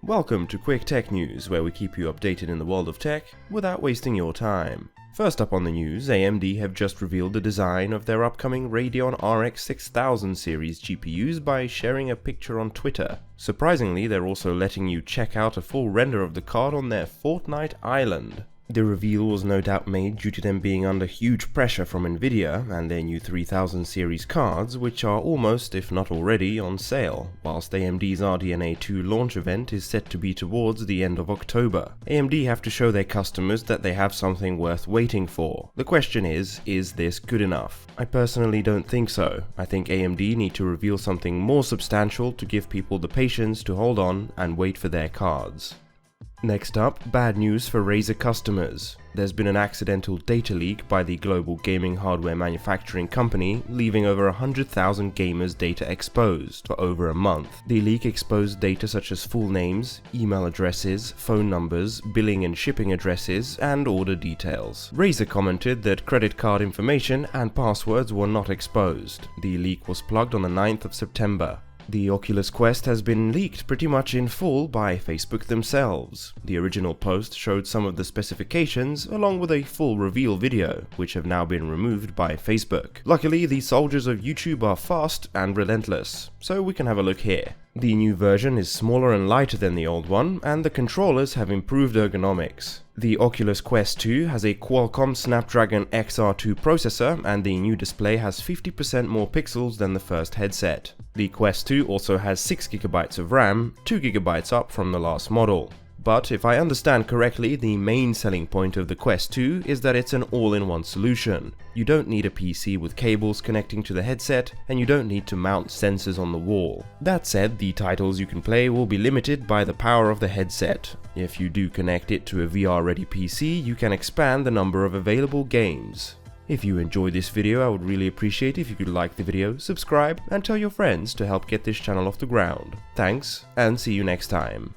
Welcome to Quick Tech News, where we keep you updated in the world of tech without wasting your time. First up on the news, AMD have just revealed the design of their upcoming Radeon RX 6000 series GPUs by sharing a picture on Twitter. Surprisingly, they're also letting you check out a full render of the card on their Fortnite island. The reveal was no doubt made due to them being under huge pressure from Nvidia and their new 3000 series cards, which are almost, if not already, on sale, whilst AMD's RDNA 2 launch event is set to be towards the end of October. AMD have to show their customers that they have something worth waiting for. The question is this good enough? I personally don't think so. I think AMD need to reveal something more substantial to give people the patience to hold on and wait for their cards. Next up, bad news for Razer customers. There's been an accidental data leak by the global gaming hardware manufacturing company, leaving over 100,000 gamers' data exposed for over a month. The leak exposed data such as full names, email addresses, phone numbers, billing and shipping addresses, and order details. Razer commented that credit card information and passwords were not exposed. The leak was plugged on the 9th of September. The Oculus Quest has been leaked pretty much in full by Facebook themselves. The original post showed some of the specifications along with a full reveal video, which have now been removed by Facebook. Luckily, the soldiers of YouTube are fast and relentless, so we can have a look here. The new version is smaller and lighter than the old one, and the controllers have improved ergonomics. The Oculus Quest 2 has a Qualcomm Snapdragon XR2 processor, and the new display has 50% more pixels than the first headset. The Quest 2 also has 6GB of RAM, 2GB up from the last model. But if I understand correctly, the main selling point of the Quest 2 is that it's an all-in-one solution. You don't need a PC with cables connecting to the headset, and you don't need to mount sensors on the wall. That said, the titles you can play will be limited by the power of the headset. If you do connect it to a VR-ready PC, you can expand the number of available games. If you enjoyed this video, I would really appreciate if you could like the video, subscribe, and tell your friends to help get this channel off the ground. Thanks, and see you next time.